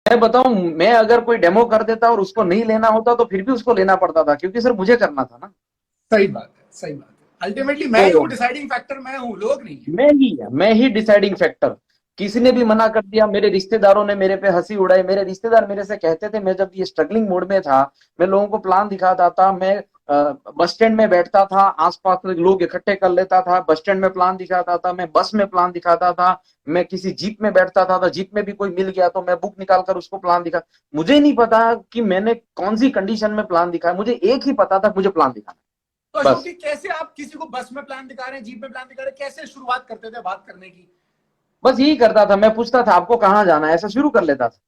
मैं बताऊं, मैं अगर कोई डेमो कर देता और उसको नहीं लेना होता तो फिर भी उसको लेना पड़ता था, क्योंकि सर मुझे करना था ना। सही बात है, सही बात है। अल्टीमेटली मैं ही तो हूँ डिसाइडिंग फैक्टर, मैं हूँ, लोग नहीं है। मैं ही डिसाइडिंग फैक्टर। किसी ने भी मना कर दिया, मेरे रिश्तेदारों ने मेरे पे हंसी उड़ाई। मेरे रिश्तेदार मेरे से कहते थे, मैं जब ये स्ट्रगलिंग मोड में था, मैं लोगों को प्लान दिखाता था, मैं बस स्टैंड में बैठता था, आसपास के लोग इकट्ठे कर लेता था, बस स्टैंड में प्लान दिखाता था, मैं बस में प्लान दिखाता था, मैं किसी जीप में बैठता था, तो जीप में भी कोई मिल गया तो मैं बुक निकाल कर उसको प्लान दिखा। मुझे नहीं पता कि मैंने कौन सी कंडीशन में प्लान दिखाया, मुझे एक ही पता था, मुझे प्लान दिखाना तो है, अशोक बस। जी, कैसे आप किसी को बस में प्लान दिखा रहे हैं, जीप में प्लान दिखा रहे हैं, कैसे शुरुआत करते थे बात करने की? बस यही करता था, मैं पूछता था आपको कहाँ जाना है, ऐसा शुरू कर लेता था।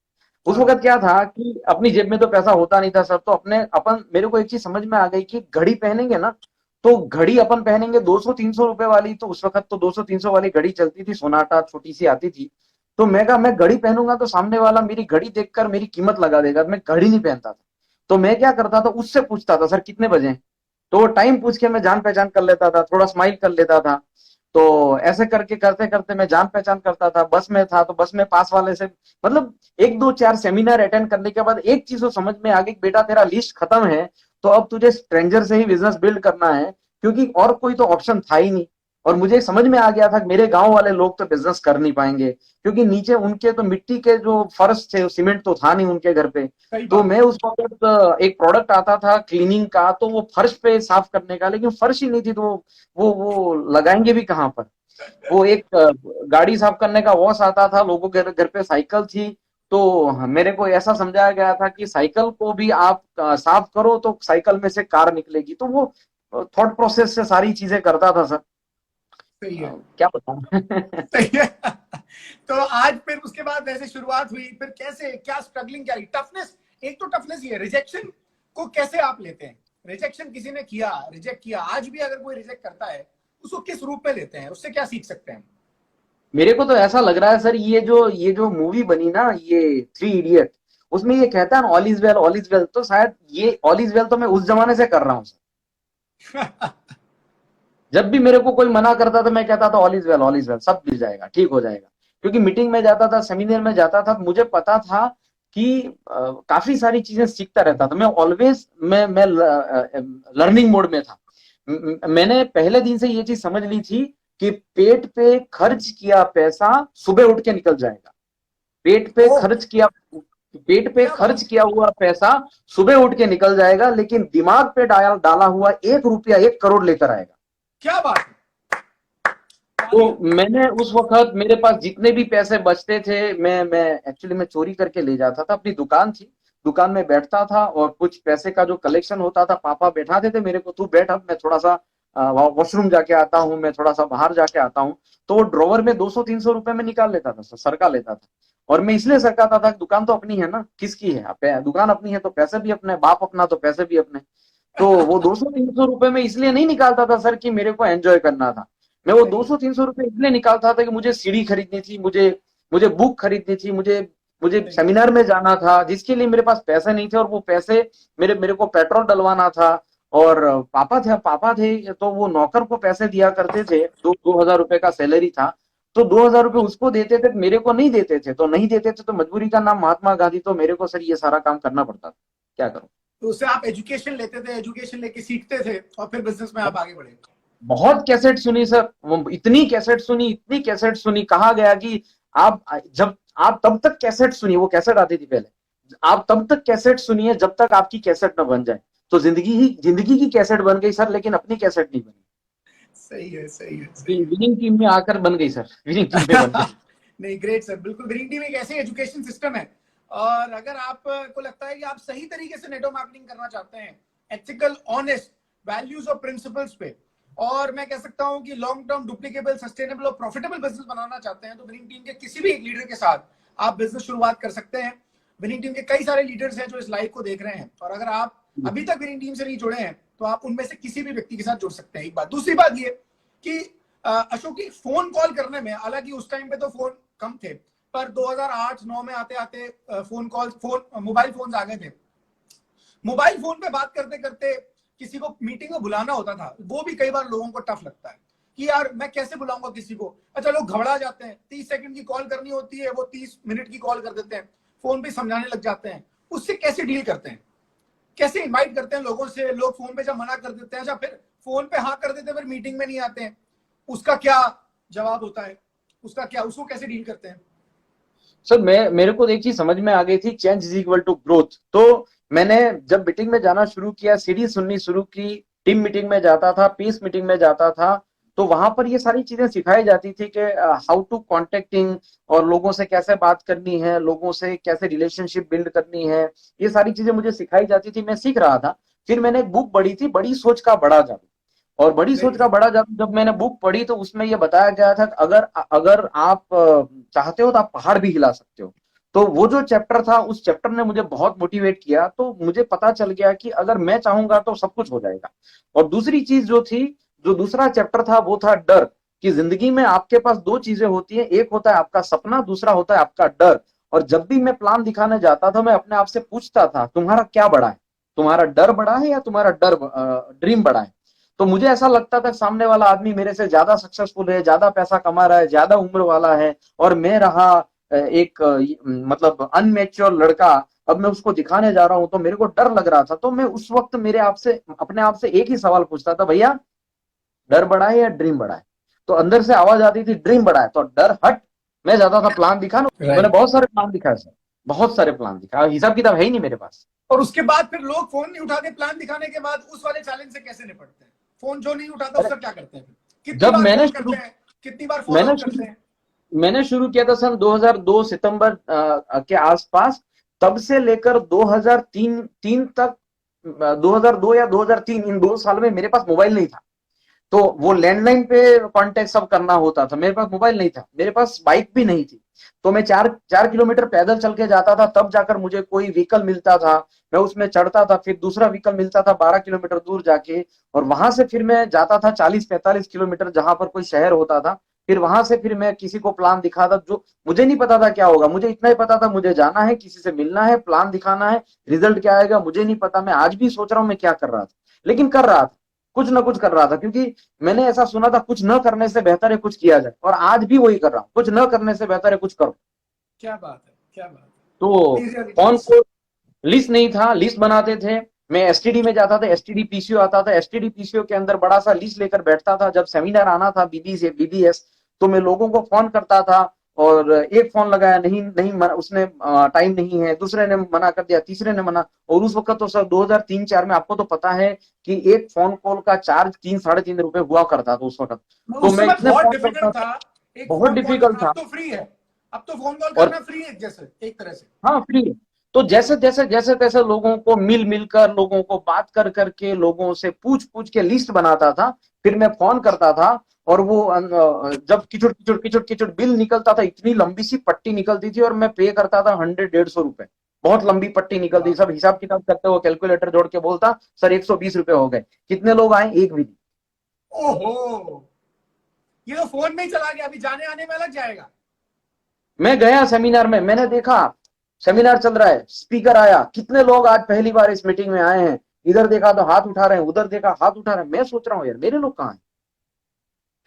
उस हाँ वक्त क्या था कि अपनी जेब में तो पैसा होता नहीं था सर, तो अपने अपन मेरे को एक चीज समझ में आ गई कि घड़ी पहनेंगे ना, तो घड़ी अपन पहनेंगे 200-300 रुपए वाली, तो उस वक्त तो 200-300 वाली घड़ी चलती थी, सोनाटा छोटी सी आती थी। तो मैं कहा मैं घड़ी पहनूंगा तो सामने वाला मेरी घड़ी देखकर मेरी कीमत लगा देगा, मैं घड़ी नहीं पहनता था। तो मैं क्या करता था, उससे पूछता था सर कितने बजे हैं? तो वो टाइम पूछ के मैं जान पहचान कर लेता था, थोड़ा स्माइल कर लेता था। तो ऐसे करके करते करते मैं जान पहचान करता था। बस में था तो बस में पास वाले से, मतलब एक दो चार सेमिनार अटेंड करने के बाद एक चीज तो समझ में आ गई, बेटा तेरा लिस्ट खत्म है, तो अब तुझे स्ट्रेंजर से ही बिजनेस बिल्ड करना है, क्योंकि और कोई तो ऑप्शन था ही नहीं। और मुझे समझ में आ गया था कि मेरे गांव वाले लोग तो बिजनेस कर नहीं पाएंगे, क्योंकि नीचे उनके तो मिट्टी के जो फर्श थे, सीमेंट तो था नहीं उनके घर पे। सही तो बात मैं उस वक्त एक प्रोडक्ट आता था क्लीनिंग का, तो वो फर्श पे साफ करने का, लेकिन फर्श ही नहीं थी, तो वो लगाएंगे भी कहाँ पर? वो एक गाड़ी साफ करने का वॉश आता था, लोगों के घर पे साइकिल थी। तो मेरे को ऐसा समझाया गया था कि साइकिल को भी आप साफ करो तो साइकिल में से कार निकलेगी। तो वो थॉट प्रोसेस से सारी चीजें करता था सर। सही है, क्या बताऊं। सही है। तो आज फिर उसके बाद ऐसे शुरुआत हुई, फिर कैसे, क्या स्ट्रगलिंग, क्या टफनेस? एक तो टफनेस ये है, रिजेक्शन को कैसे आप लेते हैं? रिजेक्शन किसी ने किया, रिजेक्ट किया, आज भी अगर कोई रिजेक्ट करता है, उसको किस रूप में लेते हैं, उससे क्या सीख सकते हैं? मेरे को तो ऐसा लग रहा है सर, ये जो मूवी बनी ना, ये थ्री इडियट, उसमें ये कहता है ना all is well, all is well, तो शायद ये ऑल इज वेल तो मैं उस जमाने से कर रहा हूँ सर। जब भी मेरे को कोई मना करता था मैं कहता था all is well, all is well, सब मिल जाएगा, ठीक हो जाएगा। क्योंकि मीटिंग में जाता था, सेमिनार में जाता था, मुझे पता था कि काफी सारी चीजें सीखता रहता था। मैं ऑलवेज मैं लर्निंग मोड में था। मैंने पहले दिन से ये चीज समझ ली थी कि पेट पे खर्च किया पैसा सुबह उठ के निकल जाएगा। पेट पे ओ, खर्च किया पेट पे क्या बात खर्च है, किया हुआ पैसा सुबह उठ के निकल जाएगा, लेकिन दिमाग पे डाला डाला हुआ 1 रुपया 1 करोड़ लेकर आएगा। क्या बात है, तो तालियां। मैंने उस वक्त मेरे पास जितने भी पैसे बचते थे, मैं एक्चुअली मैं चोरी करके ले जाता था। अपनी दुकान थी, दुकान में बैठता था और कुछ पैसे का जो कलेक्शन होता था, पापा बैठाते थे मेरे को, तू बैठ, अब मैं थोड़ा सा वॉशरूम जाके आता हूँ, मैं थोड़ा सा बाहर जाके आता हूँ। तो वो ड्रॉवर में 200-300 रुपए में निकाल लेता था, सरका लेता था। और मैं इसलिए सरकाता था, दुकान तो अपनी है ना, किसकी है? दुकान अपनी है तो पैसे भी अपने, बाप अपना तो पैसे भी अपने। तो वो 200-300 रुपए में इसलिए नहीं निकालता था सर कि मेरे को एंजॉय करना था। मैं वो सही है, 200-300 रुपए इसलिए निकालता था कि मुझे सीडी खरीदनी थी, मुझे मुझे बुक खरीदनी थी, मुझे मुझे सही है। सेमिनार में जाना था, जिसके लिए मेरे पास पैसे नहीं थे। और वो पैसे मेरे मेरे को पेट्रोल डलवाना था। और पापा थे तो वो नौकर को पैसे दिया करते थे, 2,000 रुपए का सैलरी था। तो 2,000 रुपए उसको देते थे, मेरे को नहीं देते थे, तो नहीं देते थे तो मजबूरी का नाम महात्मा गांधी, तो मेरे को सर ये सारा काम करना पड़ता था। क्या करूं? तो उससे आप एजुकेशन लेते थे, एजुकेशन लेके सीखते थे, और फिर बिजनेस में आप आगे बढ़े। बहुत कैसेट सुनी सर, वो इतनी कैसेट सुनी, इतनी कैसेट सुनी, कहा गया कि आप जब आप तब तक कैसेट सुनिए, वो कैसेट आती थी पहले, आप तब तक कैसेट सुनिए जब तक आपकी कैसेट न बन जाए। तो जिंदगी की कैसेट बन गई सर, लेकिन अपनी कैसेट नहीं बनी। सही है, सही है, सही है। विनिंग टीम में आकर बन गई सर, विनिंग टीम में बन गई। नहीं, ग्रेट सर, बिल्कुल ग्रीन टीम एक ऐसे एजुकेशन सिस्टम है। और अगर आपको लगता है कि आप सही तरीके से नेटवर्क मार्केटिंग करना चाहते हैं, एथिकल, ऑनेस्ट, वैल्यूज और प्रिंसिपल्स पे, और मैं कह सकता हूं कि लॉन्ग टर्म, डुप्लीकेबल, सस्टेनेबल और प्रॉफिटेबल बिजनेस बनाना चाहते हैं, तो विनिंग टीम के किसी भी एक लीडर के साथ आप बिजनेस शुरुआत कर सकते हैं। विनिंग टीम के कई सारे लीडर्स हैं जो इस लाइव को देख रहे हैं, और अगर आप अभी तक विनिंग टीम से नहीं जुड़े हैं, तो आप उनमें से किसी भी व्यक्ति के साथ जुड़ सकते हैं। एक बात, दूसरी बात ये कि अशोक की फोन कॉल करने में, हालांकि उस टाइम पे तो फोन कम थे, पर 2008-9 में आते आते फोन मोबाइल फोन आ गए थे। मोबाइल फोन पे बात करते करते किसी को मीटिंग में बुलाना होता था, वो भी कई बार लोगों को टफ लगता है कि यार मैं कैसे बुलाऊंगा किसी को। अच्छा, लोग घबरा जाते हैं, 30 सेकंड की कॉल करनी होती है, वो 30 मिनट की कॉल कर देते हैं। फोन पे समझाने लग जाते हैं, उससे कैसे डील करते हैं? कैसे इनवाइट करते हैं लोगों से? लोग फोन पे जब मना कर देते हैं, अच्छा फिर फोन पे हाँ कर देते हैं, फिर मीटिंग में नहीं आते हैं, उसका क्या जवाब होता है? उसका क्या, उसको कैसे डील करते हैं? सर मेरे को एक चीज समझ में आ गई थी, change is equal to growth. तो मैंने जब मीटिंग में जाना शुरू किया, सीढ़ी सुननी शुरू की, टीम मीटिंग में जाता था, पीस मीटिंग में जाता था, तो वहां पर ये सारी चीजें सिखाई जाती थी कि हाउ टू कॉन्टेक्टिंग, और लोगों से कैसे बात करनी है, लोगों से कैसे रिलेशनशिप बिल्ड करनी है, ये सारी चीजें मुझे सिखाई जाती थी, मैं सीख रहा था। फिर मैंने एक बुक पढ़ी थी, बड़ी सोच का बड़ा जादू। और बड़ी सोच वेरी का बड़ा जादू जब मैंने बुक पढ़ी तो उसमें यह बताया गया था कि अगर अगर आप चाहते हो तो आप पहाड़ भी हिला सकते हो। तो वो जो चैप्टर था, उस चैप्टर ने मुझे बहुत मोटिवेट किया, तो मुझे पता चल गया कि अगर मैं चाहूंगा तो सब कुछ हो जाएगा। और दूसरी चीज जो थी, जो दूसरा चैप्टर था, वो था डर। कि जिंदगी में आपके पास दो चीजें होती हैं, एक होता है आपका सपना, दूसरा होता है आपका डर। और जब भी मैं प्लान दिखाने जाता था, मैं अपने आप से पूछता था, तुम्हारा क्या बड़ा है? तुम्हारा डर बड़ा है या तुम्हारा ड्रीम बड़ा है? तो मुझे ऐसा लगता था सामने वाला आदमी मेरे से ज्यादा सक्सेसफुल है, ज्यादा पैसा कमा रहा है, ज्यादा उम्र वाला है, और मैं रहा एक मतलब अनमेच्योर लड़का। अब मैं उसको दिखाने जा रहा हूं तो मेरे को डर लग रहा था। तो मैं उस वक्त मेरे आप से अपने आप से एक ही सवाल पूछता था, भैया डर बड़ा है या ड्रीम बड़ा है? तो अंदर से आवाज आती थी, ड्रीम बड़ा है, तो डर हट। मैं जाता था प्लान दिखाना, मैंने राइट। बहुत सारे प्लान दिखाए सर, बहुत सारे प्लान दिखाए, हिसाब किताब है ही नहीं मेरे पास। और उसके बाद फिर लोग फोन नहीं उठाते, प्लान दिखाने के बाद उस वाले चैलेंज से कैसे निपटते हैं? फोन जो नहीं उठाता अरे उसका क्या करते हैं फिर? कितनी जब बार मैंने फोन करते शुरू हैं, कितनी बार फॉलो मैंने अप करते शुरू हैं? मैंने शुरू किया था सन 2002 सितंबर के आसपास। तब से लेकर 2003 तक, 2002 या 2003, इन 2 साल में मेरे पास मोबाइल नहीं था। तो वो लैंडलाइन पे कांटेक्ट सब करना होता था, मेरे पास मोबाइल नहीं था, मेरे पास बाइक भी नहीं थी। तो मैं 4 4 किलोमीटर पैदल चल के जाता था, तब जाकर मुझे कोई व्हीकल मिलता था, मैं उसमें चढ़ता था, फिर दूसरा व्हीकल मिलता था 12 किलोमीटर दूर जाके, और वहां से फिर मैं जाता था 40 45 किलोमीटर, जहां पर कोई शहर होता था। फिर वहां से फिर मैं किसी को प्लान दिखाता, जो मुझे नहीं पता था क्या होगा, मुझे इतना ही पता था मुझे जाना है, किसी से मिलना है, प्लान दिखाना है, रिजल्ट क्या आएगा मुझे नहीं पता। मैं आज भी सोच रहा हूं मैं क्या कर रहा था, लेकिन कर रहा था, कुछ ना कुछ कर रहा था, क्योंकि मैंने ऐसा सुना था, कुछ न करने से बेहतर है कुछ किया जाए, और आज भी वही कर रहा हूं, कुछ न करने से बेहतर है कुछ करो। क्या बात है, क्या बात है। तो दीज आर द कौन थिंग्स। को लिस्ट नहीं था, लिस्ट बनाते थे। मैं एसटीडी में जाता था, एसटीडी पीसीओ आता था, एसटीडी पीसीओ के अंदर बड़ा सा लिस्ट लेकर बैठता था। जब सेमिनार आना था बीबी से बीबीएस, तो मैं लोगों को फोन करता था, और एक फोन लगाया, नहीं नहीं उसने टाइम नहीं है, दूसरे ने मना कर दिया, तीसरे ने मना। और उस वक्त तो सर 2003 4 में, आपको तो पता है कि एक फोन कॉल का चार्ज 3 साढ़े 3 रुपए हुआ करता था उस वक्त। तो उस मैं समय इतने बहुत फोन करता डिफिकल्ट था, था एक बहुत फोन कॉल डिफिकल्ट करना। अब था। तो फ्री है, अब तो फोन कॉल और करना फ्री है जैसे, एक तरह से। हाँ, फ्री है। तो जैसे तैसे लोगों को मिल मिलकर, लोगों को बात कर करके, लोगों से पूछ पूछ के लिस्ट बनाता था। फिर मैं फोन करता था, और वो जब किचुड़ किचुड़ किचुड़ किचुड़ बिल निकलता था, इतनी लंबी सी पट्टी निकलती थी, और मैं पे करता था 100 150 रुपए। बहुत लंबी पट्टी निकलती, बाप सब रे। हिसाब किताब करते हुए कैलकुलेटर जोड़ के बोलता, सर 120 रुपए हो गए। कितने लोग आए? एक भी नहीं। ओहो, ये तो फोन में ही चला गया, अभी जाने आने में अलग जाएगा। मैं गया सेमिनार में, मैंने देखा सेमिनार चल रहा है, स्पीकर आया, कितने लोग आज पहली बार इस मीटिंग में आए हैं? इधर देखा तो हाथ उठा रहे हैं, उधर देखा हाथ उठा रहे हैं। मैं सोच रहा हूं यार मेरे लोग कहाँ हैं?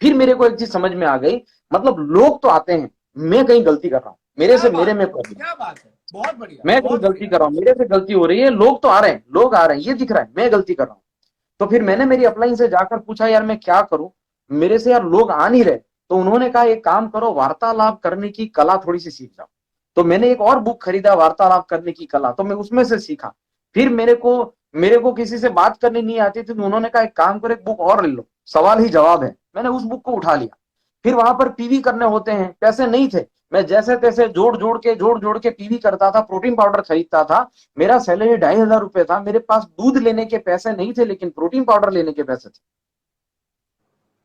फिर मेरे को एक चीज समझ में आ गई, मतलब लोग तो आते हैं, मैं कहीं गलती कर रहा हूं, क्या मेरे बात में है, प्रॉब्लम, क्या बात है, बहुत बढ़िया, मैं कहीं बहुत गलती बढ़िया। कर रहा हूं, मेरे से गलती हो रही है, लोग तो आ रहे हैं, लोग आ रहे हैं, ये दिख रहा है मैं गलती कर रहा हूं। तो फिर मैंने मेरी अपलाइन से जाकर पूछा, यार मैं क्या करूं, मेरे से यार लोग आ नहीं रहे। तो उन्होंने कहा एक काम करो, वार्तालाप करने की कला थोड़ी सी सीख जाओ। तो मैंने एक और बुक खरीदा, वार्तालाप करने की कला, तो मैं उसमें से सीखा। फिर मेरे को किसी से बात करनी नहीं आती थी, तो उन्होंने कहा एक काम करो, एक बुक और ले लो, सवाल ही जवाब है। मैंने उस बुक को उठा लिया। फिर वहां पर पीवी करने होते हैं, पैसे नहीं थे, मैं जैसे तैसे जोड़ जोड़ के पीवी करता था, प्रोटीन पाउडर खरीदता था। मेरा सैलरी 2500 रुपए था, मेरे पास दूध लेने के पैसे नहीं थे, लेकिन प्रोटीन पाउडर लेने के पैसे थे।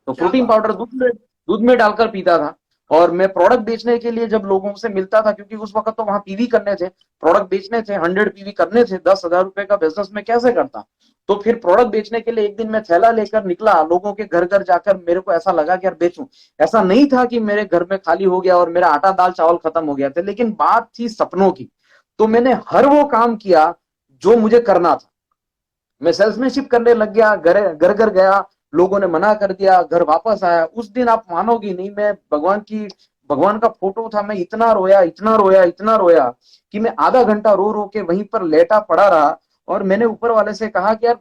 तो क्या प्रोटीन बात पाउडर दूध में डालकर पीता था। और मैं प्रोडक्ट बेचने के लिए जब लोगों से मिलता था, क्योंकि उस वक्त तो वहां पीवी करने थे, प्रोडक्ट बेचने थे, 100 पीवी करने थे, 10,000 रुपए का बिजनेस में कैसे करता। तो फिर प्रोडक्ट बेचने के लिए एक दिन मैं थैला लेकर निकला, लोगों के घर घर जाकर मेरे को ऐसा लगा कि यार बेचूं। ऐसा नहीं था कि मेरे घर में खाली हो गया और मेरा आटा दाल चावल खत्म हो गया था, लेकिन बात थी सपनों की। तो मैंने हर वो काम किया जो मुझे करना था। मैं सेल्समैनशिप करने लग गया, घर घर घर गया, लोगों ने मना कर दिया, घर वापस आया। उस दिन आप मानोगी नहीं, मैं भगवान की भगवान का फोटो था, मैं इतना रोया, इतना रोया, इतना रोया कि मैं आधा घंटा रो रो के वहीं पर लेटा पड़ा रहा। और मैंने ऊपर वाले से कहा कि यार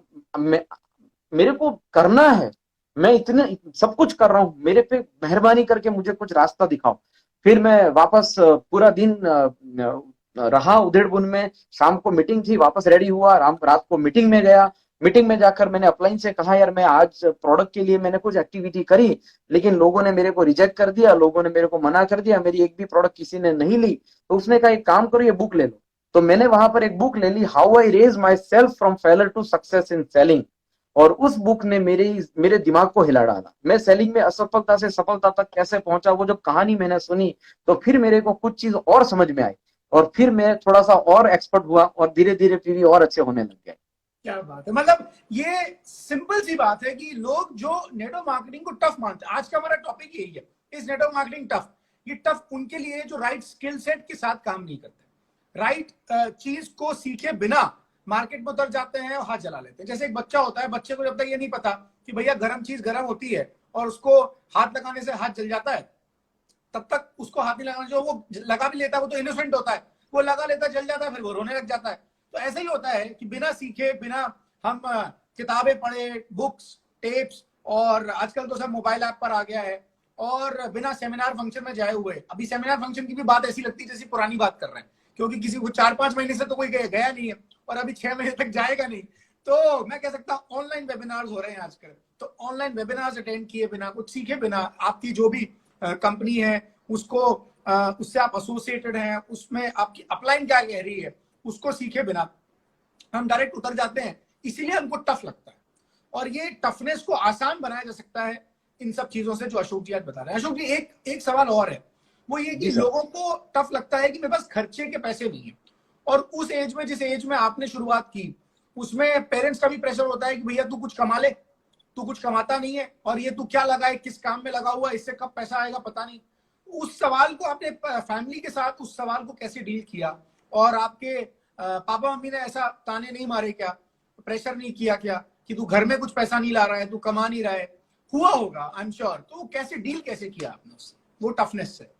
मेरे को करना है, मैं इतने सब कुछ कर रहा हूं, मेरे पे मेहरबानी करके मुझे कुछ रास्ता दिखाओ। फिर मैं वापस पूरा दिन रहा उधेड़बुन में। शाम को मीटिंग थी, वापस रेडी हुआ, रात को मीटिंग में गया। मीटिंग में जाकर मैंने अपलाइन से कहा यार मैं आज प्रोडक्ट के लिए मैंने कुछ एक्टिविटी करी, लेकिन लोगों ने मेरे को रिजेक्ट कर दिया, लोगों ने मेरे को मना कर दिया, मेरी एक भी प्रोडक्ट किसी ने नहीं ली। तो उसने कहा एक काम करो, ये बुक ले लो। तो मैंने वहां पर एक बुक ले ली, how I raised myself from failure to success in selling. और उस बुक ने मेरे दिमाग को हिला डाला। मैं सेलिंग में असफलता से सफलता तक कैसे पहुंचा, वो जब कहानी मैंने सुनी तो फिर मेरे को कुछ चीज और समझ में आई, और फिर मैं थोड़ा सा और एक्सपर्ट हुआ और धीरे धीरे फिर और अच्छे होने लग गए। क्या बात है, मतलब ये सिंपल सी बात है कि लोग जो नेटवर्क मार्केटिंग को टफ मानते हैं, आज का हमारा टॉपिक यही है, इस नेटवर्क मार्केटिंग टफ। ये टफ उनके लिए जो राइट स्किल सेट के साथ काम नहीं करते, राइट चीज को सीखे बिना मार्केट में उतर जाते हैं और हाथ जला लेते हैं। जैसे एक बच्चा होता है, बच्चे को जब तक ये नहीं पता कि भैया गर्म चीज गर्म होती है और उसको हाथ लगाने से हाथ जल जाता है, तब तक उसको हाथ नहीं लगाना चाहिए। वो लगा भी लेता है, वो तो इनोसेंट होता है, वो लगा लेता है, जल जाता है, फिर वो रोने लग जाता है। तो ऐसा ही होता है कि बिना सीखे, बिना हम किताबें पढ़े, बुक्स, टेप्स, और आजकल तो सब मोबाइल ऐप पर आ गया है, और बिना सेमिनार फंक्शन में जाए हुए, अभी सेमिनार फंक्शन की भी बात ऐसी लगती है जैसी पुरानी बात कर रहे हैं, क्योंकि किसी को 4-5 महीने से तो कोई गया नहीं है और अभी 6 महीने तक जाएगा नहीं। तो मैं कह सकता हूँ ऑनलाइन वेबिनार्स हो रहे हैं आजकल। तो ऑनलाइन वेबिनार्स अटेंड किए बिना, कुछ सीखे बिना, आपकी जो भी कंपनी है उसको उससे आप एसोसिएटेड हैं, उसमें आपकी अपलाइन क्या कह रही है उसको सीखे बिना हम डायरेक्ट उतर जाते हैं, इसीलिए हमको टफ लगता है। और ये टफनेस को आसान बनाया जा सकता है इन सब चीजों से जो अशोक जी आज बता रहे हैं। अशोक जी, एक सवाल और है, वो ये कि लोगों को टफ लगता है कि मेरे पास खर्चे के पैसे नहीं है, और उस एज में, जिस एज में आपने शुरुआत की, उसमें पेरेंट्स का भी प्रेशर होता है कि भैया तू कुछ कमा ले, तू कुछ कमाता नहीं है, और ये तू क्या लगा है, किस काम में लगा हुआ है, इससे कब पैसा आएगा पता नहीं। उस सवाल को आपने फैमिली के साथ उस सवाल को कैसे डील किया, और आपके पापा मम्मी ने ऐसा ताने नहीं मारे क्या, प्रेशर नहीं किया क्या कि तू घर में कुछ पैसा नहीं ला रहा है, तू कमा नहीं रहा है? हुआ होगा आई एम श्योर। तो कैसे डील कैसे किया आपने उससे, वो टफनेस से?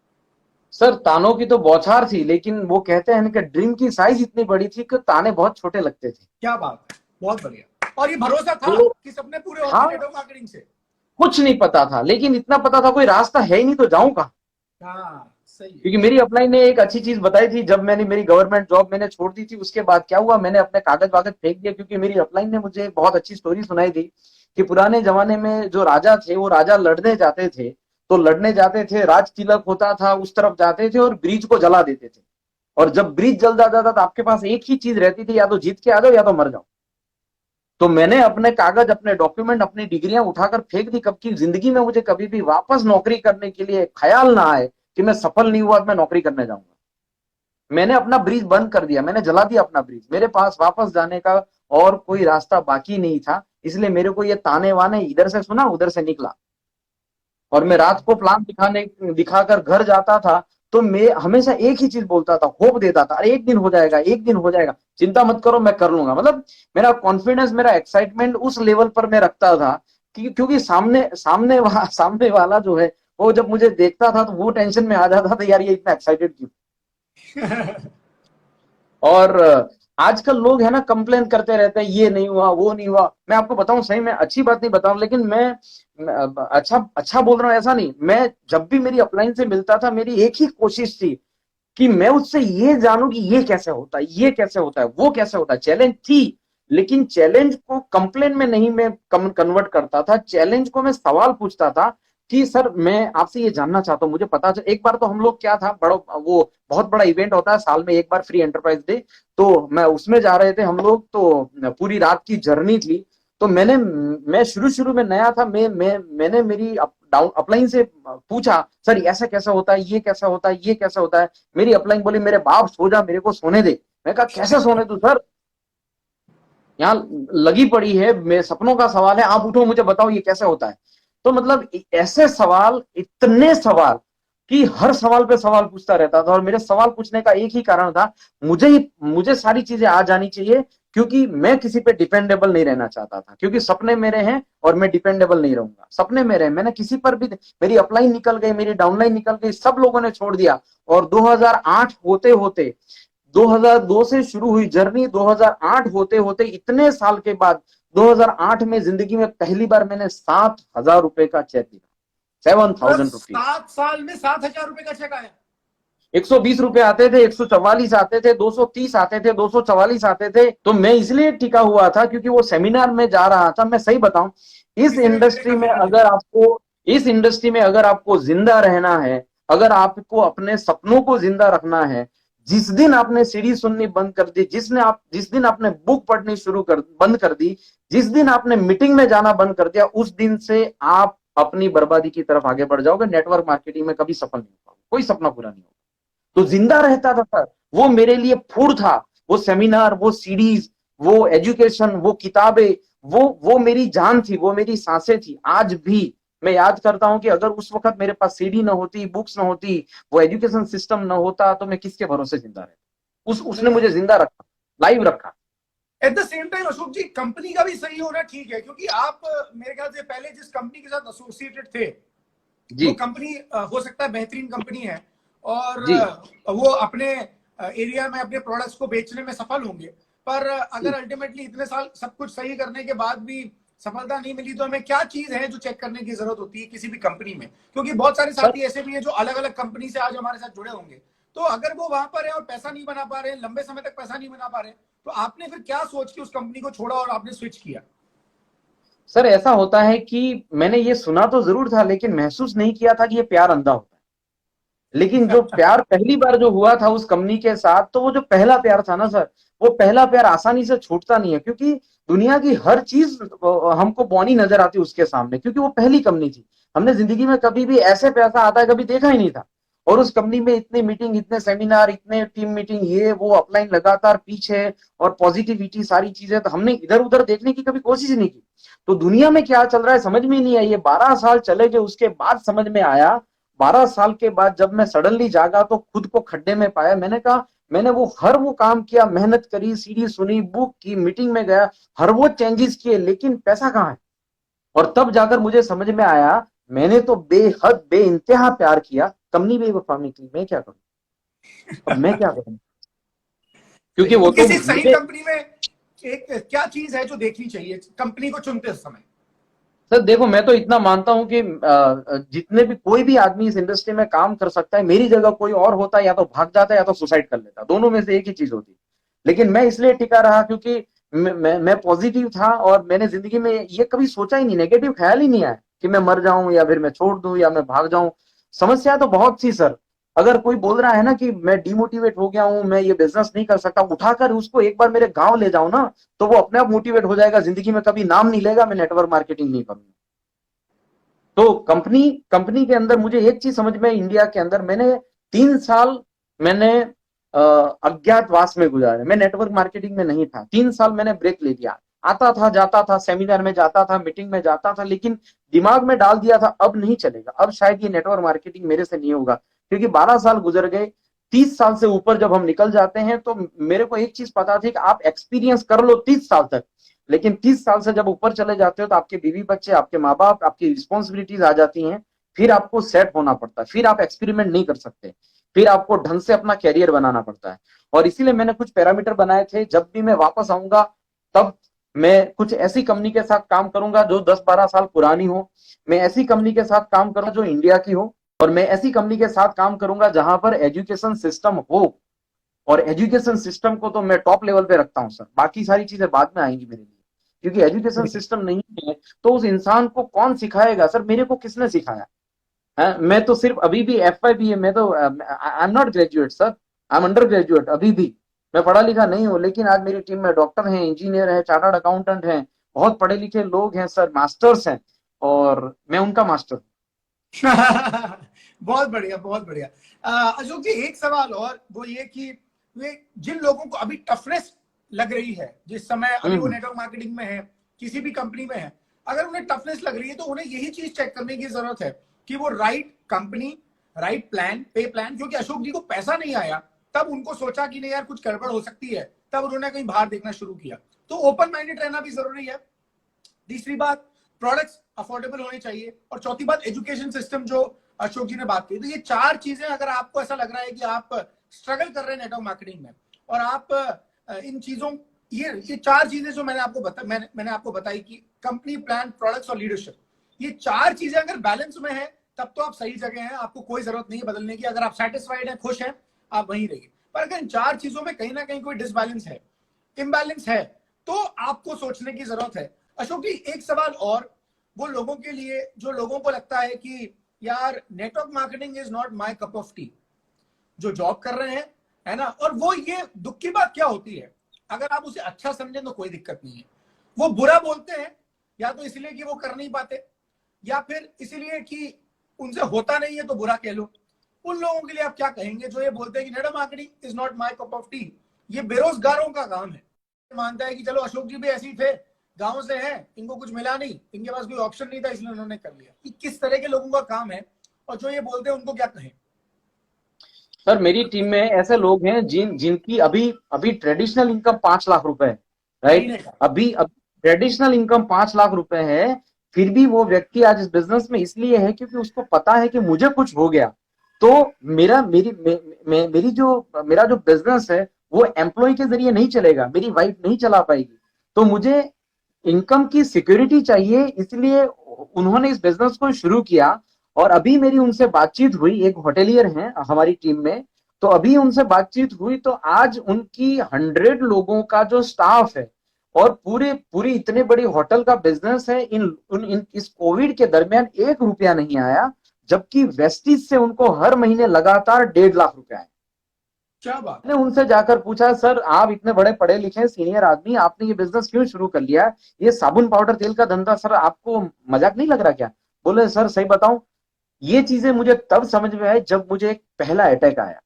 सर तानों की तो बौछार थी, लेकिन वो कहते हैं कि ड्रीम की साइज इतनी बड़ी थी कि ताने बहुत छोटे लगते थे। क्या बात है, बहुत बढ़िया। और ये भरोसा था तो कि सपने पूरे होंगे हाँ, नेटवर्क मार्केटिंग से? कुछ नहीं पता था, लेकिन इतना पता था कोई रास्ता है ही नहीं तो जाऊं कहाँ। हाँ सही है। क्योंकि मेरी अपलाइन ने एक अच्छी चीज बताई थी, जब मैंने मेरी गवर्नमेंट जॉब मैंने छोड़ दी थी, उसके बाद क्या हुआ, मैंने अपने कागज वागज फेंक दिया, क्योंकि मेरी अपलाइन ने मुझे बहुत अच्छी स्टोरी सुनाई थी कि पुराने जमाने में जो राजा थे, वो राजा लड़ने जाते थे, तो लड़ने जाते थे, राज तिलक होता था, उस तरफ जाते थे और ब्रिज को जला देते थे। और जब ब्रिज जल जाता था तो आपके पास एक ही चीज रहती थी, या तो जीत के आ जाओ या तो मर जाओ। तो मैंने अपने कागज, अपने डॉक्यूमेंट, अपनी डिग्रियां उठाकर फेंक दी, कब की जिंदगी में मुझे कभी भी वापस नौकरी करने के लिए ख्याल ना आए कि मैं सफल नहीं हुआ, मैं नौकरी करने जाऊंगा। मैंने अपना ब्रिज बंद कर दिया, मैंने जला दिया अपना ब्रिज। मेरे पास वापस जाने का और कोई रास्ता बाकी नहीं था, इसलिए मेरे को ये ताने वाने इधर से सुना, उधर से निकला। और मैं रात को प्लान दिखाकर घर जाता था, तो मैं हमेशा एक ही चीज बोलता था, होप देता था, अरे एक दिन हो जाएगा, एक दिन हो जाएगा, चिंता मत करो, मैं कर लूंगा। मतलब मेरा कॉन्फिडेंस, मेरा एक्साइटमेंट उस लेवल पर मैं रखता था कि क्योंकि सामने वाला जो है, वो जब मुझे देखता था तो वो टेंशन में आ जाता था, यार ये इतना एक्साइटेड क्यों। और आजकल लोग है ना, कंप्लेन करते रहते हैं, ये नहीं हुआ, वो नहीं हुआ। मैं आपको बताऊं, सही में अच्छी बात नहीं बताऊं, लेकिन मैं अच्छा अच्छा बोल रहा हूं ऐसा नहीं। मैं जब भी मेरी अपलाइन से मिलता था, मेरी एक ही कोशिश थी कि मैं उससे ये जानूं कि ये कैसे होता है, ये कैसे होता है, वो कैसे होता है। चैलेंज थी, लेकिन चैलेंज को कंप्लेन में नहीं मैं कन्वर्ट करता था, चैलेंज को मैं सवाल पूछता था कि सर मैं आपसे ये जानना चाहता हूँ, मुझे पता चल। एक बार तो हम लोग क्या था, बड़ा वो बहुत बड़ा इवेंट होता है साल में एक बार, फ्री एंटरप्राइज डे, तो मैं उसमें जा रहे थे हम लोग, तो पूरी रात की जर्नी थी। तो मैं शुरू शुरू में नया था, मैंने मेरी अपलाइन से पूछा, सर ऐसा कैसा होता है, ये कैसा होता है, ये कैसा होता है। मेरी अपलाइन बोली, मेरे बाप सो जा, मेरे को सोने दे। मैं कहा कैसे सोने तू सर, यहाँ लगी पड़ी है, मेरे सपनों का सवाल है, आप उठो मुझे बताओ ये कैसे होता है। तो मतलब ऐसे सवाल, इतने सवाल, कि हर सवाल पे सवाल पूछता रहता था, और मेरे सवाल पूछने का एक ही कारण था, मुझे सारी चीजें आ जानी चाहिए, क्योंकि मैं किसी पे डिपेंडेबल नहीं रहना चाहता था, क्योंकि सपने मेरे हैं और मैं डिपेंडेबल नहीं रहूंगा। सपने मेरे हैं, मैंने किसी पर भी, मेरी अपलाइन निकल गई, मेरी डाउनलाइन निकल गई, सब लोगों ने छोड़ दिया। और 2008 होते होते, 2002 से शुरू हुई जर्नी, 2008 होते होते इतने साल के बाद 2008 में जिंदगी में पहली बार मैंने 7,000 रुपए का चेक दिया। मतलब 7,000 रुपीज। 7 साल में 7,000 रुपए का चेक आया? 120 रुपए आते थे, 144 आते थे, 230 आते थे, 244 आते थे। तो मैं इसलिए टिका हुआ था क्योंकि वो सेमिनार में जा रहा था। मैं सही बताऊं, इस किसी ने मेरे इंडस्ट्री का में लेना नहीं। अगर आपको इस इंडस्ट्री में अगर आपको जिंदा रहना है, अगर आपको अपने सपनों को जिंदा रखना है, जिस दिन आपने सीढ़ी सुननी बंद कर दी, जिस दिन आपने बुक पढ़नी बंद कर दी, जिस दिन आपने मीटिंग में जाना बंद कर दिया, उस दिन से आप अपनी बर्बादी की तरफ आगे बढ़ जाओगे। नेटवर्क मार्केटिंग में कभी सफल नहीं हो पाओगे, कोई सपना पूरा नहीं होगा। तो जिंदा रहता था सर, वो मेरे लिए फूड था। वो सेमिनार, वो सीरीज, वो एजुकेशन, वो किताबें, वो मेरी जान थी, वो मेरी सांसें थी। आज भी मैं याद करता हूं कि अगर उस वक्त मेरे पास सीडी ना होती, बुक्स ना होती, वो एजुकेशन सिस्टम ना होता, तो मैं किसके भरोसे जिंदा रहता। उसने मुझे जिंदा रखा, लाइव रखा। At the same time Ashok ji, company का भी सही होना ठीक है, क्योंकि आप मेरे ख्याल से पहले जिस कंपनी के साथ एसोसिएटेड थे, जी वो कंपनी हो सकता है बेहतरीन कंपनी है, और जी वो अपने एरिया में अपने प्रोडक्ट्स को बेचने में सफल होंगे। पर अगर जी अल्टीमेटली इतने साल सब कुछ सही करने के बाद भी सफलता नहीं मिली, तो हमें क्या चीज है जो चेक करने की जरूरत होती है किसी भी कंपनी में? क्योंकि बहुत सारे सर। साथी ऐसे भी हैं जो अलग अलग कंपनी से आज हमारे साथ जुड़े होंगे। तो अगर वो वहां पर है और पैसा नहीं बना पा रहे, लंबे समय तक पैसा नहीं बना पा रहे, तो आपने फिर क्या सोच के उस कंपनी को छोड़ा और आपने स्विच किया? सर ऐसा होता है कि मैंने ये सुना तो जरूर था, लेकिन महसूस नहीं किया था कि ये प्यार अंधा होता है। लेकिन जो प्यार पहली बार जो हुआ था उस कंपनी के साथ, तो वो जो पहला प्यार था ना सर, वो पहला प्यार आसानी से छूटता नहीं है, क्योंकि दुनिया की हर चीज हमको बौनी नजर आती उसके सामने, क्योंकि वो पहली कंपनी थी। हमने जिंदगी में कभी भी ऐसे पैसा आता है कभी देखा ही नहीं था। और उस कंपनी में इतने मीटिंग, इतने सेमिनार, इतने टीम मीटिंग, ये वो अपलाइन लगातार पीछे, और पॉजिटिविटी, सारी चीजें, तो हमने इधर उधर देखने की कभी कोशिश नहीं की। तो दुनिया में क्या चल रहा है समझ में नहीं आई। ये 12 साल चले गए, उसके बाद समझ में आया। 12 साल के बाद जब मैं सडनली जागा तो खुद को खड्डे में पाया। मैंने कहा, मैंने वो काम किया, मेहनत करी, सीडी सुनी, बुक की, मीटिंग में गया, हर वो चेंजेस किए, लेकिन पैसा कहाँ है। और तब जाकर मुझे समझ में आया, मैंने तो बेहद बेइंतहा प्यार किया, कंपनी बेवफा निकली, मैं क्या करूं। अब मैं क्या करूं, क्योंकि सही। वो तो तो किसी सही मुझे। कंपनी में एक क्या चीज है जो देखनी चाहिए कंपनी को चुनते समय? सर देखो, मैं तो इतना मानता हूं कि जितने भी, कोई भी आदमी इस इंडस्ट्री में काम कर सकता है। मेरी जगह कोई और होता, या तो भाग जाता या तो सुसाइड कर लेता, दोनों में से एक ही चीज होती। लेकिन मैं इसलिए टिका रहा क्योंकि मैं पॉजिटिव था, और मैंने जिंदगी में ये कभी सोचा ही नहीं, नेगेटिव ख्याल ही नहीं आया कि मैं मर जाऊं, या फिर मैं छोड़ दूं, या मैं भाग जाऊं। समस्या तो बहुत सी सर। अगर कोई बोल रहा है ना कि मैं डिमोटिवेट हो गया हूं, मैं ये बिजनेस नहीं कर सकता, उठाकर उसको एक बार मेरे गांव ले जाऊं ना, तो वो अपने आप मोटिवेट हो जाएगा, जिंदगी में कभी नाम नहीं लेगा, मैं नेटवर्क मार्केटिंग नहीं करूंगा। तो कंपनी कंपनी के अंदर मुझे एक चीज समझ में, इंडिया के अंदर मैंने 3 साल मैंने अज्ञातवास में गुजारे। मैं नेटवर्क मार्केटिंग में नहीं था, 3 साल मैंने ब्रेक ले लिया। आता था, जाता था, सेमिनार में जाता था, मीटिंग में जाता था, लेकिन दिमाग में डाल दिया था अब नहीं चलेगा, अब शायद ये नेटवर्क मार्केटिंग मेरे से नहीं होगा। क्योंकि 12 साल गुजर गए, 30 साल से ऊपर जब हम निकल जाते हैं, तो मेरे को एक चीज पता थी कि आप एक्सपीरियंस कर लो 30 साल तक, लेकिन 30 साल से जब ऊपर चले जाते हो तो आपके बीवी बच्चे, आपके माँ बाप, आपकी रिस्पॉन्सिबिलिटीज आ जाती हैं। फिर आपको सेट होना पड़ता है, फिर आप एक्सपेरिमेंट नहीं कर सकते, फिर आपको ढंग से अपना कैरियर बनाना पड़ता है। और इसीलिए मैंने कुछ पैरामीटर बनाए थे, जब भी मैं वापस आऊंगा तब मैं कुछ ऐसी कंपनी के साथ काम करूंगा जो 10-12 साल पुरानी हो। मैं ऐसी कंपनी के साथ काम करूंगा जो इंडिया की हो। और मैं ऐसी कंपनी के साथ काम करूंगा जहां पर एजुकेशन सिस्टम हो। और एजुकेशन सिस्टम को तो मैं टॉप लेवल पे रखता हूं सर, बाकी सारी चीजें बाद में आएंगी मेरे लिए। क्योंकि एजुकेशन सिस्टम नहीं है तो उस इंसान को कौन सिखाएगा सर, मेरे को किसने सिखाया है। मैं तो सिर्फ अभी भी FYP है, मैं तो I am not graduate sir, I am under graduate अभी भी। मैं पढ़ा लिखा नहीं हूं, लेकिन आज मेरी टीम में डॉक्टर हैं, इंजीनियर हैं, चार्टर्ड अकाउंटेंट हैं, बहुत पढ़े लिखे लोग हैं सर, मास्टर्स हैं, और मैं उनका मास्टर हूं। बहुत बढ़िया, बहुत बढ़िया। अशोक जी, एक सवाल और, वो ये कि वे जिन लोगों को अभी टफनेस लग रही है, जिस समय अभी वो नेटवर्क मार्केटिंग में है, किसी भी कंपनी में है, अगर उन्हें टफनेस लग रही है, तो उन्हें यही चीज चेक करने की जरूरत है कि वो राइट कंपनी, राइट प्लान, पे प्लान, क्योंकि अशोक जी को पैसा नहीं आया तब उनको सोचा कि नहीं यार कुछ गड़बड़ हो सकती है, तब उन्होंने कहीं बाहर देखना शुरू किया। तो ओपन माइंडेड रहना भी जरूरी है। तीसरी बात, प्रोडक्ट्स अफोर्डेबल होने चाहिए। और चौथी बात, एजुकेशन सिस्टम, जो अशोक जी ने बात की। तो ये चार चीजें, अगर आपको ऐसा लग रहा है कि आप स्ट्रगल कर रहे हैं नेटवर्क मार्केटिंग में, और आप इन चीजों, ये चार चीजें जो मैंने आपको बताई कि कंपनी, प्लान, प्रोडक्ट्स और लीडरशिप, ये चार चीजें अगर बैलेंस में है तब तो आप सही जगह हैं, आपको कोई जरूरत नहीं है बदलने की। अगर आप सेटिस्फाइड हैं, खुश हैं, आप वहीं रहिए। पर अगर इन चार चीजों में कहीं ना कहीं कोई डिसबैलेंस है, इम्बैलेंस है, तो आपको सोचने की जरूरत है। अशोक जी, एक सवाल और, वो लोगों के लिए जो लोगों को लगता है कि यार network marketing is not my cup of T, जो जॉब कर रहे हैं, है ना, और वो, ये दुख की बात क्या होती है, अगर आप उसे अच्छा समझें तो कोई दिक्कत नहीं है, वो बुरा बोलते हैं या तो इसलिए कि वो कर नहीं पाते, या फिर इसलिए कि उनसे होता नहीं है तो बुरा कह लो। उन लोगों के लिए आप क्या कहेंगे जो ये बोलते हैं कि network marketing is not my cup of T? ये बेरोजगारों का काम है। मानता है कि चलो अशोक जी भी ऐसे ही थे, गांव से हैं, इनको कुछ मिला नहीं, इनके पास कोई ऑप्शन नहीं था इसलिए उन्होंने कर लिया। ये किस तरह के लोगों का काम है, और जो ये बोलते हैं उनको क्या कहें? सर मेरी टीम में ऐसे लोग हैं जिनकी अभी अभी ट्रेडिशनल इनकम 5 लाख रुपए है, राइट। महीने का? अभी ट्रेडिशनल इनकम 5 लाख रुपए है, फिर भी वो व्यक्ति आज इस बिजनेस में इसलिए है क्योंकि उसको पता है कि मुझे कुछ हो गया तो मेरा जो बिजनेस है वो एम्प्लॉय के जरिए नहीं चलेगा, मेरी वाइफ नहीं चला पाएगी, तो मुझे इनकम की सिक्योरिटी चाहिए, इसलिए उन्होंने इस बिजनेस को शुरू किया। और अभी मेरी उनसे बातचीत हुई, एक होटेलियर हैं हमारी टीम में, तो अभी उनसे बातचीत हुई तो आज उनकी 100 लोगों का जो स्टाफ है और पूरी इतने बड़ी होटल का बिजनेस है, इस कोविड के दरमियान 1 रुपया नहीं आया, जबकि वेस्टिज से उनको हर महीने लगातार 1.5 लाख रुपए आए। क्या बात। मैंने उनसे जाकर पूछा, सर आप इतने बड़े पढ़े लिखे सीनियर आदमी, आपने ये बिजनेस क्यों शुरू कर लिया? ये साबुन पाउडर तेल का धंधा, सर आपको मजाक नहीं लग रहा क्या? बोले सर सही बताऊं, ये चीजें मुझे तब समझ में आई जब मुझे एक पहला अटैक आया।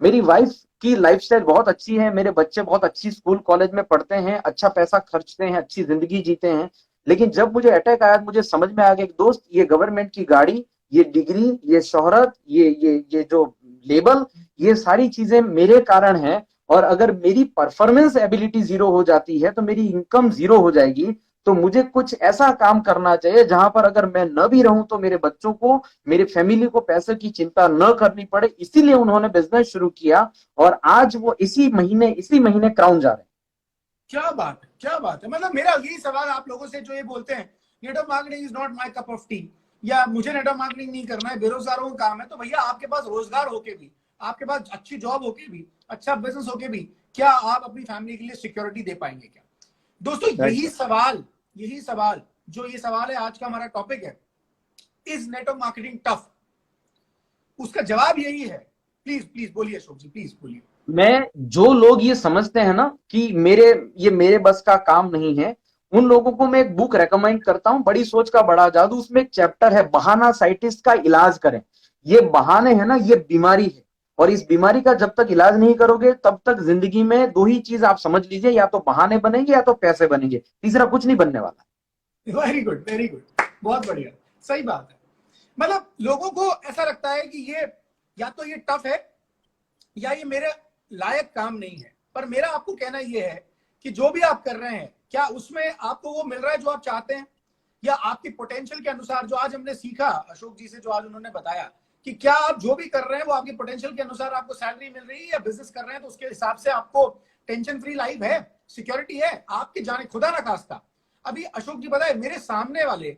मेरी वाइफ की लाइफस्टाइल बहुत अच्छी है, मेरे बच्चे बहुत अच्छी स्कूल कॉलेज में पढ़ते हैं, अच्छा पैसा खर्चते हैं, अच्छी जिंदगी जीते हैं, लेकिन जब मुझे अटैक आया मुझे समझ में आ गया कि दोस्त, ये गवर्नमेंट की गाड़ी, ये डिग्री, ये शोहरत, ये जो लेबल, ये सारी चीजें मेरे कारण है, और अगर मेरी परफॉर्मेंस एबिलिटी जीरो हो जाती है तो मेरी इनकम जीरो हो जाएगी। तो मुझे कुछ ऐसा काम करना चाहिए जहां पर अगर मैं न भी रहूं तो मेरे बच्चों को, मेरी फैमिली को पैसे की चिंता न करनी पड़े, इसीलिए उन्होंने बिजनेस शुरू किया, और आज वो इसी महीने क्राउन जा रहे हैं। क्या बात है, क्या बात है। मतलब मेरा यही सवाल आप लोगों से जो ये बोलते हैं network marketing is not my cup of T, या मुझे नेटवर्क मार्केटिंग नहीं करना है, बेरोजगारों का काम है, तो भैया आपके पास रोजगार होके भी, आपके पास अच्छी जॉब होके भी, अच्छा बिजनेस होके भी, क्या आप अपनी फैमिली के लिए सिक्योरिटी दे पाएंगे क्या? दोस्तों यही सवाल जो ये सवाल है, आज का हमारा टॉपिक है, इज नेटवर्क मार्केटिंग टफ? उसका जवाब यही है। प्लीज प्लीज बोलिए अशोक जी, प्लीज बोलिए। मैं, जो लोग ये समझते हैं ना कि मेरे बस का काम नहीं है, उन लोगों को मैं एक बुक रेकमेंड करता हूं, बड़ी सोच का बड़ा जादू। उसमें एक चैप्टर है, बहाना साइटिस का इलाज करें। ये बहाने है ना, ये बीमारी है, और इस बीमारी का जब तक इलाज नहीं करोगे तब तक जिंदगी में दो ही चीज आप समझ लीजिए, या तो बहाने बनेंगे या तो पैसे बनेंगे, तीसरा कुछ नहीं बनने वाला। वेरी गुड, वेरी गुड, बहुत बढ़िया, सही बात है। मतलब लोगों को ऐसा लगता है कि ये, या तो ये टफ है या ये मेरे लायक काम नहीं है। पर मेरा आपको कहना ये है कि जो भी आप कर रहे हैं, क्या उसमें आपको वो मिल रहा है जो आप चाहते हैं, या आपकी पोटेंशियल के अनुसार? जो आज हमने सीखा अशोक जी से, जो आज उन्होंने बताया कि क्या आप जो भी कर रहे हैं वो आपकी पोटेंशियल के अनुसार आपको सैलरी मिल रही है, या बिजनेस कर रहे हैं तो उसके हिसाब से आपको टेंशन फ्री लाइफ है, सिक्योरिटी है, आपके जाने खुदा ना खास्ता। अभी अशोक जी बताए, मेरे सामने वाले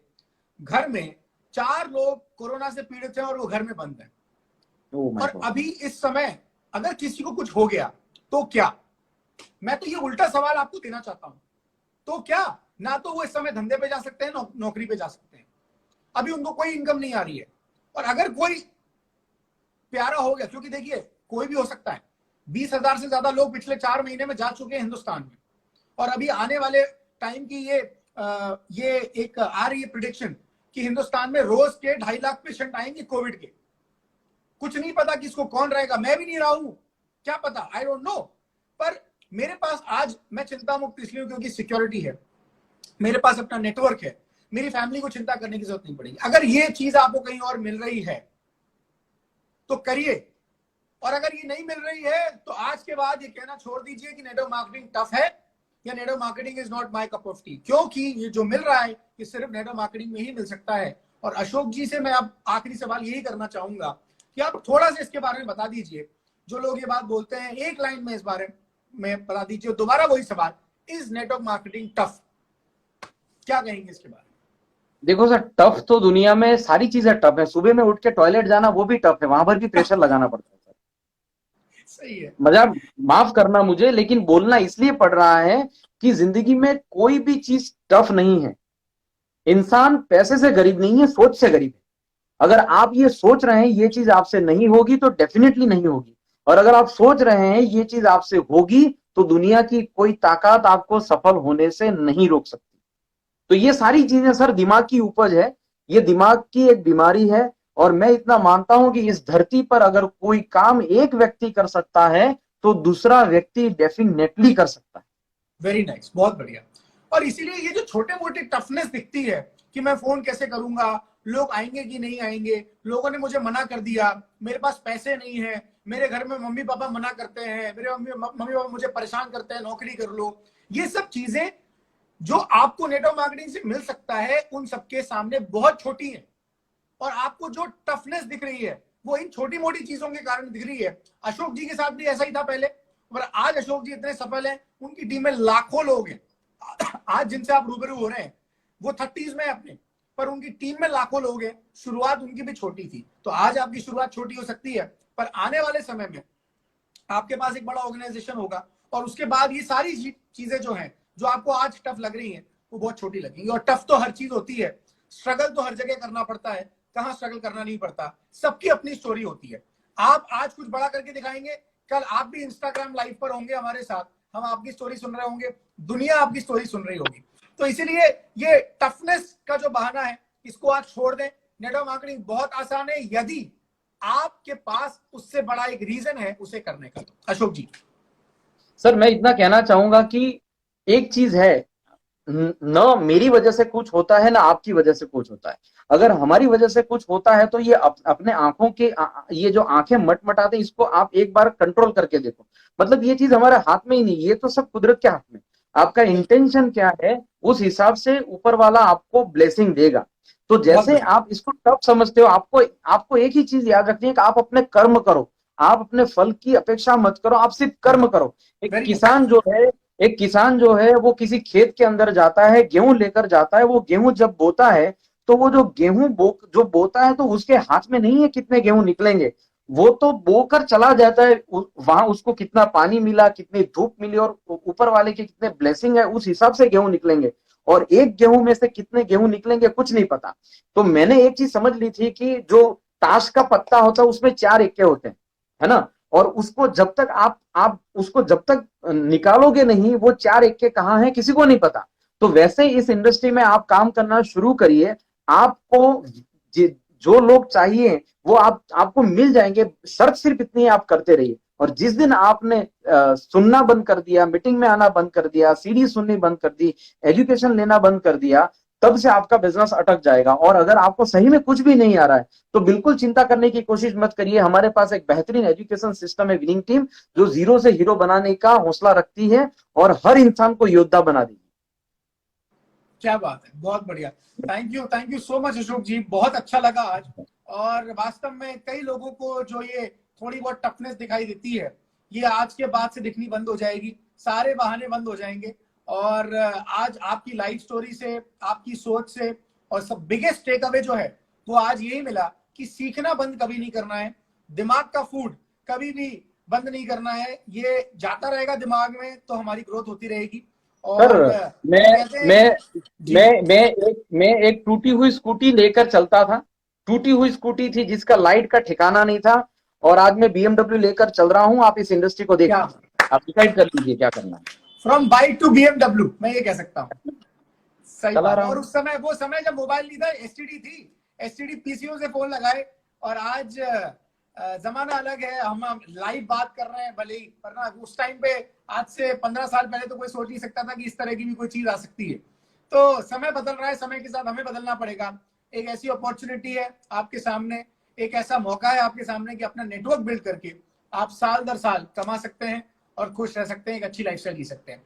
घर में 4 लोग कोरोना से पीड़ित हैं और वो घर में बंद हैं। और अभी इस समय अगर किसी को कुछ हो गया तो क्या? मैं तो ये उल्टा सवाल आपको देना चाहता हूं, तो क्या? ना तो वो इस समय धंधे पे जा सकते हैं, नौकरी पे जा सकते हैं, अभी उनको कोई इनकम नहीं आ रही है। और अगर कोई प्यारा हो गया, क्योंकि देखिए कोई भी हो सकता है, 20,000 से ज्यादा लोग पिछले 4 महीने में जा चुके हैं हिंदुस्तान में, और अभी आने वाले टाइम की ये एक आ रही है प्रिडिक्शन कि हिंदुस्तान में रोज के 2.5 लाख पेशेंट आएंगे कोविड के। कुछ नहीं पता किसको कौन रहेगा, मैं भी नहीं रहा हूं, क्या पता, आई डोंट नो। पर मेरे पास आज, मैं चिंता मुक्त इसलिए हूं क्योंकि सिक्योरिटी है, मेरे पास अपना नेटवर्क है, मेरी फैमिली को चिंता करने की जरूरत नहीं पड़ेगी। अगर ये चीज आपको कहीं और मिल रही है तो करिए। और अगर ये नहीं मिल रही है तो आज के बाद ये कहना छोड़ दीजिए कि नेटवर्क मार्केटिंग टफ है या network marketing is not my cup of T, क्योंकि ये जो मिल रहा है ये सिर्फ नेटवर्क मार्केटिंग में ही मिल सकता है। और अशोक जी से मैं अब आखिरी सवाल यही करना चाहूंगा कि आप थोड़ा सा इसके बारे में बता दीजिए। जो लोग ये बात बोलते हैं, एक लाइन में इस बारे में बता दीजिए। दोबारा वही सवाल, इज नेटवर्क मार्केटिंग टफ, क्या कहेंगे इसके बारे में? देखो सर, टफ तो दुनिया में सारी चीजें टफ है। सुबह में उठ के टॉयलेट जाना वो भी टफ है, वहां पर भी प्रेशर लगाना पड़ता है सर। सही है। मजाक माफ करना मुझे, लेकिन बोलना इसलिए पड़ रहा है कि जिंदगी में कोई भी चीज टफ नहीं है। इंसान पैसे से गरीब नहीं है, सोच से गरीब है। अगर आप ये सोच रहे हैं ये चीज आपसे नहीं होगी तो डेफिनेटली नहीं होगी, और अगर आप सोच रहे हैं ये चीज आपसे होगी तो दुनिया की कोई ताकत आपको सफल होने से नहीं रोक सकती। तो ये सारी चीजें सर दिमाग की उपज है, ये दिमाग की एक बीमारी है। और मैं इतना मानता हूं कि इस धरती पर अगर कोई काम एक व्यक्ति कर सकता है तो दूसरा व्यक्ति डेफिनेटली कर सकता है। वेरी नाइस, बहुत बढ़िया। और इसीलिए ये जो छोटे मोटे टफनेस दिखती है कि मैं फोन कैसे करूंगा, लोग आएंगे कि नहीं आएंगे, लोगों ने मुझे मना कर दिया, मेरे पास पैसे नहीं है, मेरे घर में मम्मी पापा मना करते हैं, मेरे मम्मी पापा मुझे परेशान करते हैं, नौकरी कर लो, ये सब चीजें जो आपको नेटवर्क मार्केटिंग से मिल सकता है उन सबके सामने बहुत छोटी है। और आपको जो टफनेस दिख रही है वो इन छोटी मोटी चीजों के कारण दिख रही है। अशोक जी के साथ भी ऐसा ही था पहले, और आज अशोक जी इतने सफल हैं, उनकी टीम में लाखों लोग हैं। आज जिनसे आप रूबरू हो रहे हैं वो 30s में अपने, पर उनकी टीम में लाखों लोग हैं। शुरुआत उनकी भी छोटी थी, तो आज आपकी शुरुआत छोटी हो सकती है, पर आने वाले समय में आपके पास एक बड़ा ऑर्गेनाइजेशन होगा और उसके बाद ये सारी चीजें जो हैं, जो आपको आज टफ लग रही हैं, वो बहुत छोटी लगेंगी। और टफ तो हर चीज होती है, स्ट्रगल तो हर जगह करना पड़ता है, कहां स्ट्रगल करना नहीं पड़ता। सबकी अपनी स्टोरी होती है। आप आज कुछ बड़ा करके दिखाएंगे, कल आप भी इंस्टाग्राम लाइव पर होंगे हमारे साथ, हम आपकी स्टोरी सुन रहे होंगे, दुनिया आपकी स्टोरी सुन रही होगी। तो इसीलिए ये टफनेस का जो बहाना है इसको आज छोड़ दें। नेटवर्क मार्केटिंग बहुत आसान है यदि आपके पास उससे बड़ा एक रीजन है उसे करने का। तो अशोक जी। सर मैं इतना कहना चाहूंगा कि एक चीज है, न मेरी वजह से कुछ होता है ना आपकी वजह से कुछ होता है। अगर हमारी वजह से कुछ होता है तो ये अपने आंखों के ये जो आंखें मटमटाते हैं इसको आप एक बार कंट्रोल करके देखो। मतलब ये चीज हमारे हाथ में ही नहीं, ये तो सब कुदरत के हाथ में। आपका इंटेंशन क्या है उस हिसाब से ऊपर वाला आपको ब्लेसिंग देगा। तो जैसे आप इसको टफ समझते हो, आपको आपको एक ही चीज याद रखनी है कि आप अपने कर्म करो, आप अपने फल की अपेक्षा मत करो, आप सिर्फ कर्म करो। एक किसान जो है वो किसी खेत के अंदर जाता है, गेहूं लेकर जाता है। वो गेहूं जब बोता है तो वो जो गेहूं जो बोता है तो उसके हाथ में नहीं है कितने गेहूं निकलेंगे, वो तो बोकर चला जाता है। वहां उसको कितना पानी मिला, कितनी धूप मिली और ऊपर वाले के कितने ब्लेसिंग है, उस हिसाब से गेहूं निकलेंगे। और एक गेहूं में से कितने गेहूं निकलेंगे कुछ नहीं पता। तो मैंने एक चीज समझ ली थी कि जो ताश का पत्ता होता है उसमें 4 इक्के होते हैं, है ना। और उसको जब तक आप उसको जब तक निकालोगे नहीं, वो 4 इक्के कहाँ हैं किसी को नहीं पता। तो वैसे इस इंडस्ट्री में आप काम करना शुरू करिए। आपको जो लोग चाहिए वो आपको मिल जाएंगे। शर्त सिर्फ इतनी है, आप करते रहिए। और जिस दिन आपने सुनना बंद कर दिया, मीटिंग में आना बंद कर दिया, सीडी सुननी बंद कर दी, एजुकेशन लेना बंद कर दिया, तब से आपका बिजनेस अटक जाएगा। और अगर आपको सही में कुछ भी नहीं आ रहा है तो बिल्कुल चिंता करने की कोशिश मत करिए। हमारे पास एक बेहतरीन एजुकेशन सिस्टम है, विनिंग टीम, जो जीरो से हीरो बनाने का हौसला रखती है और हर इंसान को योद्धा बना देगी। क्या बात है, बहुत बढ़िया। Thank you so much Ashok ji, बहुत अच्छा लगा आज। और वास्तव में कई लोगों को जो ये थोड़ी बहुत टफनेस दिखाई देती है, ये आज के बाद से दिखनी बंद हो जाएगी, सारे बहाने बंद हो जाएंगे। और आज आपकी लाइफ स्टोरी से, आपकी सोच से, और सब बिगेस्ट टेक अवे जो है वो आज यही मिला कि सीखना बंद कभी नहीं करना है, दिमाग का फूड कभी भी बंद नहीं करना है। ये जाता रहेगा दिमाग में तो हमारी ग्रोथ होती रहेगी। और सर मैं एक टूटी हुई स्कूटी लेकर चलता था। टूटी हुई स्कूटी थी जिसका लाइट का ठिकाना नहीं था, और आज मैं BMW लेकर चल रहा हूं। आप इस इंडस्ट्री को देखिए, आप डिसाइड कर लीजिए क्या करना है। फ्रॉम बाइक टू BMW, मैं ये कह सकता हूँ। सही चला बात। रहा और हूं। उस समय, वो समय जब मोबाइल नहीं था, STD थी, STD PCO से फोन लगाए। और आज जमाना अलग है, हम लाइव बात कर रहे हैं भले ही, पर ना उस टाइम पे आज से 15 साल पहले तो कोई सोच नहीं सकता था कि इस तरह की भी कोई चीज आ सकती है। तो समय बदल रहा है, समय के साथ हमें बदलना पड़ेगा। एक ऐसी अपॉर्चुनिटी है आपके सामने, एक ऐसा मौका है आपके सामने कि अपना नेटवर्क बिल्ड करके आप साल दर साल कमा सकते हैं और खुश रह सकते हैं, एक अच्छी लाइफस्टाइल जी सकते हैं।